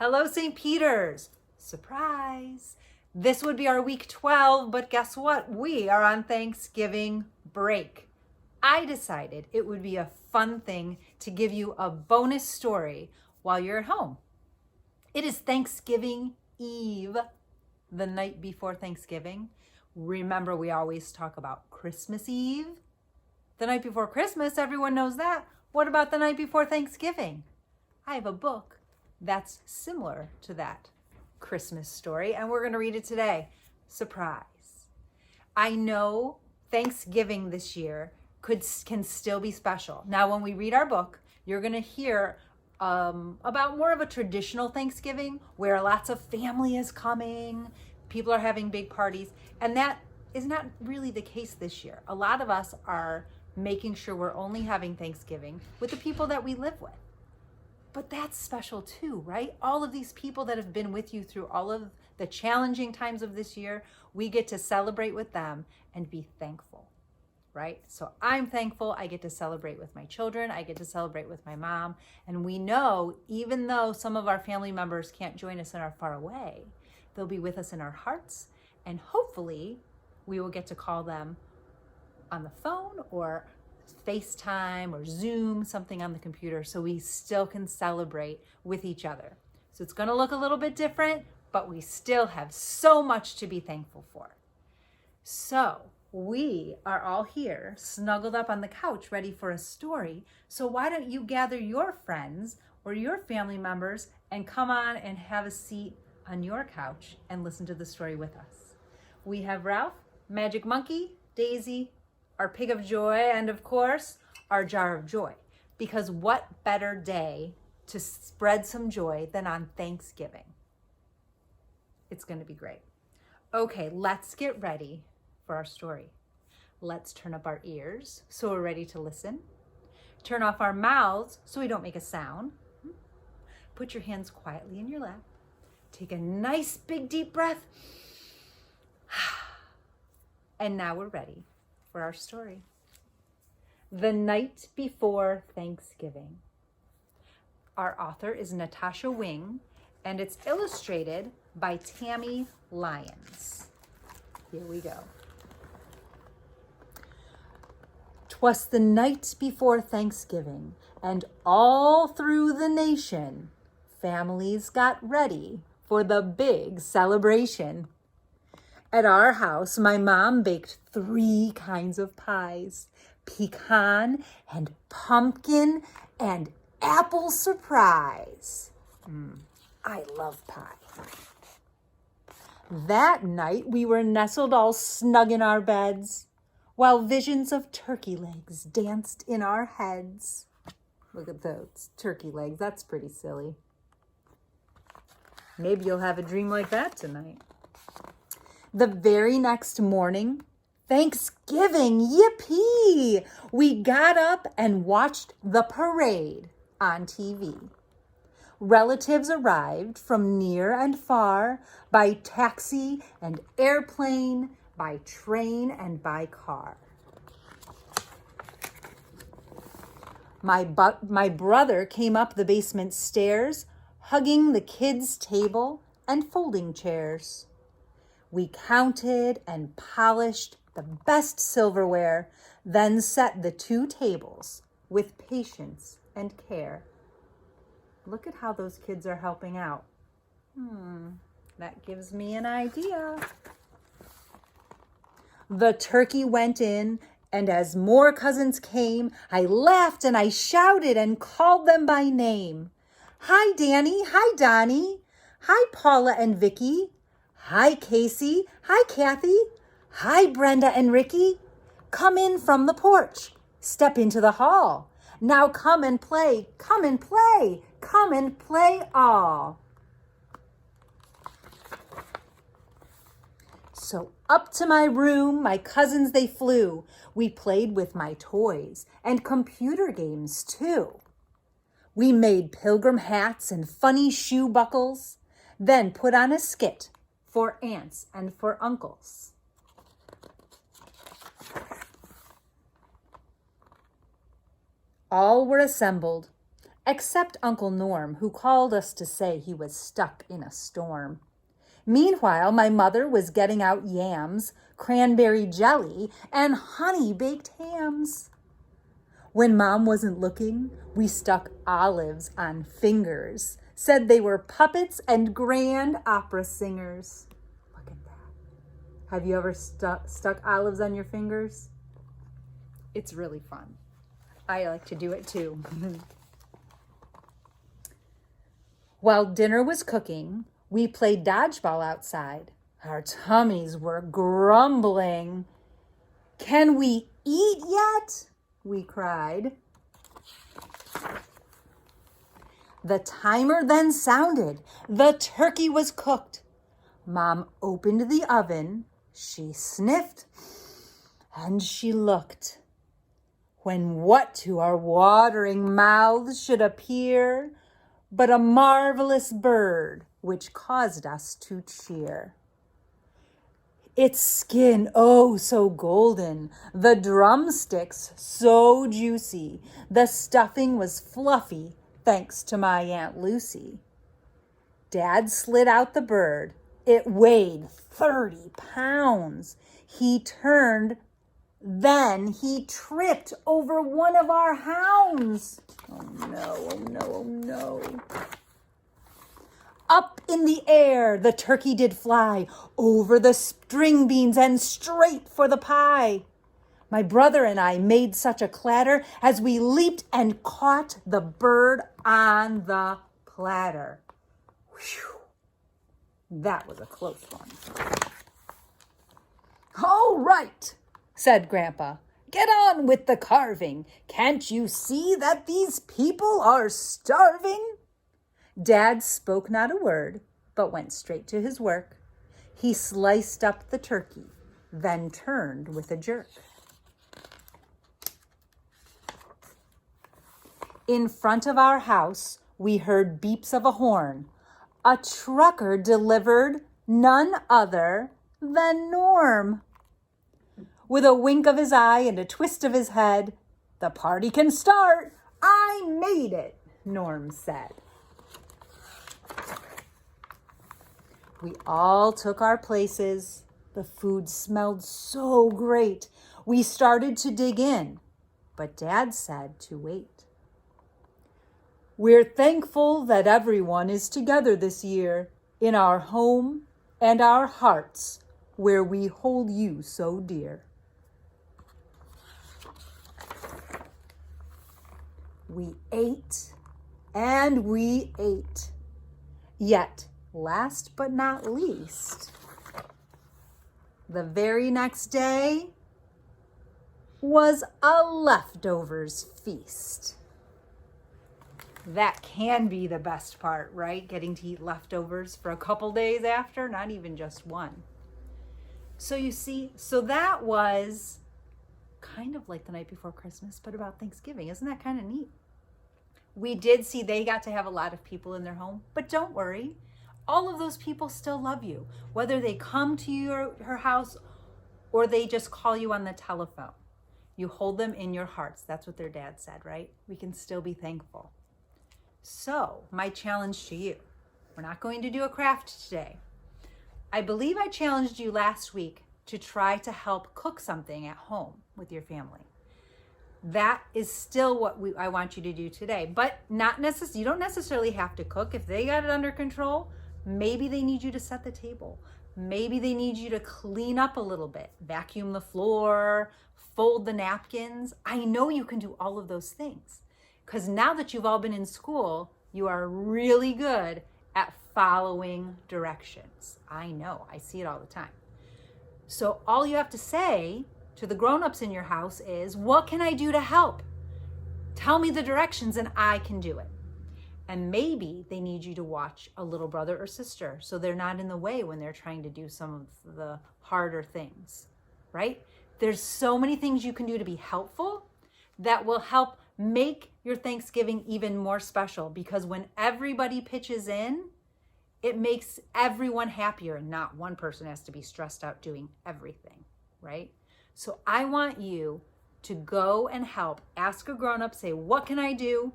Hello, St. Peter's. Surprise. This would be our week 12, but guess what? We are on Thanksgiving break. I decided it would be a fun thing to give you a bonus story while you're at home. It is Thanksgiving Eve, the night before Thanksgiving. Remember, we always talk about Christmas Eve. The night before Christmas, everyone knows that. What about the night before Thanksgiving? I have a book that's similar to that Christmas story, and we're going to read it today. Surprise. I know Thanksgiving this year can still be special. Now, when we read our book, you're going to hear about more of a traditional Thanksgiving where lots of family is coming, people are having big parties, and that is not really the case this year. A lot of us are making sure we're only having Thanksgiving with the people that we live with. But that's special too, right? All of these people that have been with you through all of the challenging times of this year, we get to celebrate with them and be thankful, right? So I'm thankful I get to celebrate with my children. I get to celebrate with my mom. And we know, even though some of our family members can't join us and are far away, they'll be with us in our hearts. And hopefully we will get to call them on the phone or FaceTime or Zoom, something on the computer, so we still can celebrate with each other. So it's going to look a little bit different, but we still have so much to be thankful for. So we are all here, snuggled up on the couch, ready for a story. So why don't you gather your friends or your family members and come on and have a seat on your couch and listen to the story with us. We have Ralph, Magic Monkey, Daisy, our pig of joy, and of course, our jar of joy. Because what better day to spread some joy than on Thanksgiving? It's going to be great. Okay, let's get ready for our story. Let's turn up our ears so we're ready to listen. Turn off our mouths so we don't make a sound. Put your hands quietly in your lap. Take a nice big deep breath. And now we're ready for our story. The Night Before Thanksgiving. Our author is Natasha Wing, and it's illustrated by Tammy Lyons. Here we go. 'Twas the night before Thanksgiving, and all through the nation, families got ready for the big celebration. At our house, my mom baked 3 kinds of pies: pecan and pumpkin and apple surprise. I love pie. That night, we were nestled all snug in our beds, while visions of turkey legs danced in our heads. Look at those turkey legs. That's pretty silly. Maybe you'll have a dream like that tonight. The very next morning, Thanksgiving, yippee! We got up and watched the parade on TV. Relatives arrived from near and far by taxi and airplane, by train and by car. My brother came up the basement stairs, hugging the kids' table and folding chairs. We counted and polished the best silverware, then set the 2 tables with patience and care. Look at how those kids are helping out. That gives me an idea. The turkey went in, and as more cousins came, I laughed and I shouted and called them by name. Hi, Danny. Hi, Donnie. Hi, Paula and Vicky. Hi, Casey. Hi, Kathy. Hi, Brenda and Ricky. Come in from the porch. Step into the hall. Now come and play. Come and play. Come and play all. So up to my room, my cousins, they flew. We played with my toys and computer games too. We made pilgrim hats and funny shoe buckles, then put on a skit for aunts and for uncles. All were assembled, except Uncle Norm, who called us to say he was stuck in a storm. Meanwhile, my mother was getting out yams, cranberry jelly, and honey-baked hams. When Mom wasn't looking, we stuck olives on fingers, said they were puppets and grand opera singers. Look at that. Have you ever stuck olives on your fingers? It's really fun. I like to do it too. While dinner was cooking, we played dodgeball outside. Our tummies were grumbling. "Can we eat yet?" we cried. The timer then sounded. The turkey was cooked. Mom opened the oven. She sniffed and she looked. When what to our watering mouths should appear but a marvelous bird which caused us to cheer. Its skin, oh, so golden, the drumsticks so juicy, the stuffing was fluffy, thanks to my Aunt Lucy. Dad slid out the bird. It weighed 30 pounds. He turned, then he tripped over one of our hounds. Oh no, oh no, oh no. Up in the air the turkey did fly, over the string beans and straight for the pie. My brother and I made such a clatter as we leaped and caught the bird on the platter. Whew. That was a close one. "All right," said Grandpa. "Get on with the carving. Can't you see that these people are starving?" Dad spoke not a word, but went straight to his work. He sliced up the turkey, then turned with a jerk. In front of our house, we heard beeps of a horn. A trucker delivered, none other than Norm. With a wink of his eye and a twist of his head, "The party can start. I made it," Norm said. We all took our places. The food smelled so great. We started to dig in, but Dad said to wait. "We're thankful that everyone is together this year in our home and our hearts where we hold you so dear." We ate and we ate. Yet, last but not least, the very next day was a leftovers feast. That can be the best part, right? Getting to eat leftovers for a couple days after, not even just one. So you see, so that was kind of like the night before Christmas, but about Thanksgiving. Isn't that kind of neat? We did see they got to have a lot of people in their home, but don't worry. All of those people still love you, whether they come to her house or they just call you on the telephone. You hold them in your hearts. That's what their dad said, right? We can still be thankful. So, my challenge to you, we're not going to do a craft today. I believe I challenged you last week to try to help cook something at home with your family. That is still what I want you to do today, but you don't necessarily have to cook. If they got it under control, maybe they need you to set the table. Maybe they need you to clean up a little bit, vacuum the floor, fold the napkins. I know you can do all of those things because now that you've all been in school, you are really good at following directions. I know, I see it all the time. So all you have to say to the grown-ups in your house is, "What can I do to help? Tell me the directions and I can do it." And maybe they need you to watch a little brother or sister so they're not in the way when they're trying to do some of the harder things, right? There's so many things you can do to be helpful that will help make your Thanksgiving even more special, because when everybody pitches in, it makes everyone happier and not one person has to be stressed out doing everything, right? So I want you to go and help. Ask a grown-up, say, "What can I do?"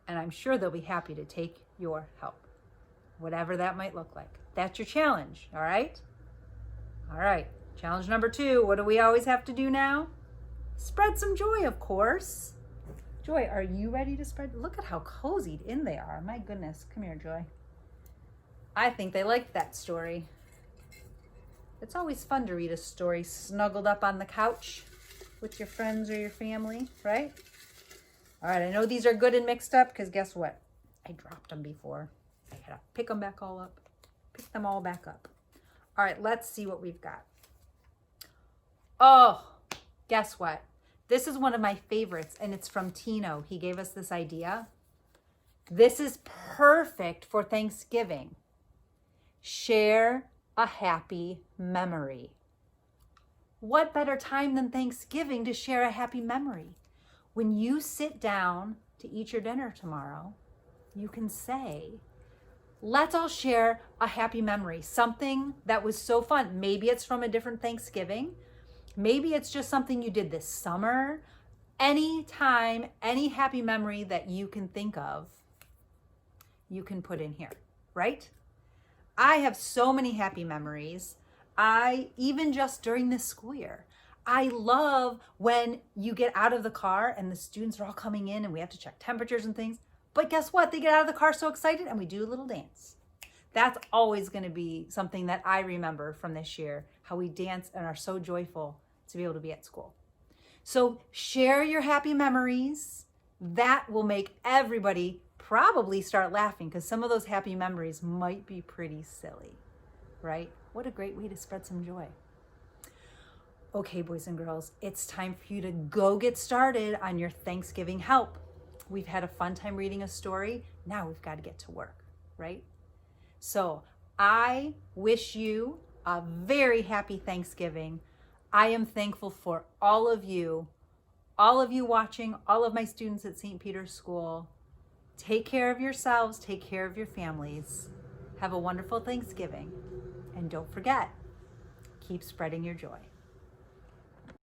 And I'm sure they'll be happy to take your help, whatever that might look like. That's your challenge, all right? All right, challenge number 2. What do we always have to do now? Spread some joy, of course. Joy, are you ready to spread? Look at how cozied in they are. My goodness. Come here, Joy. I think they liked that story. It's always fun to read a story snuggled up on the couch with your friends or your family, right? All right, I know these are good and mixed up because guess what? I dropped them before. I gotta pick them back all up. Pick them all back up. All right, let's see what we've got. Oh, guess what? This is one of my favorites, and it's from Tino. He gave us this idea. This is perfect for Thanksgiving. Share a happy memory. What better time than Thanksgiving to share a happy memory? When you sit down to eat your dinner tomorrow, you can say, let's all share a happy memory, something that was so fun. Maybe it's from a different Thanksgiving. Maybe it's just something you did this summer. Any time, any happy memory that you can think of, you can put in here, right? I have so many happy memories. Even just during this school year, I love when you get out of the car and the students are all coming in and we have to check temperatures and things. But guess what? They get out of the car so excited and we do a little dance. That's always going to be something that I remember from this year, how we dance and are so joyful to be able to be at school. So share your happy memories. That will make everybody probably start laughing because some of those happy memories might be pretty silly, right? What a great way to spread some joy. Okay, boys and girls, it's time for you to go get started on your Thanksgiving help. We've had a fun time reading a story. Now we've got to get to work, right? So I wish you a very happy Thanksgiving. I am thankful for all of you watching, all of my students at St. Peter's School. Take care of yourselves, take care of your families. Have a wonderful Thanksgiving. And don't forget, keep spreading your joy.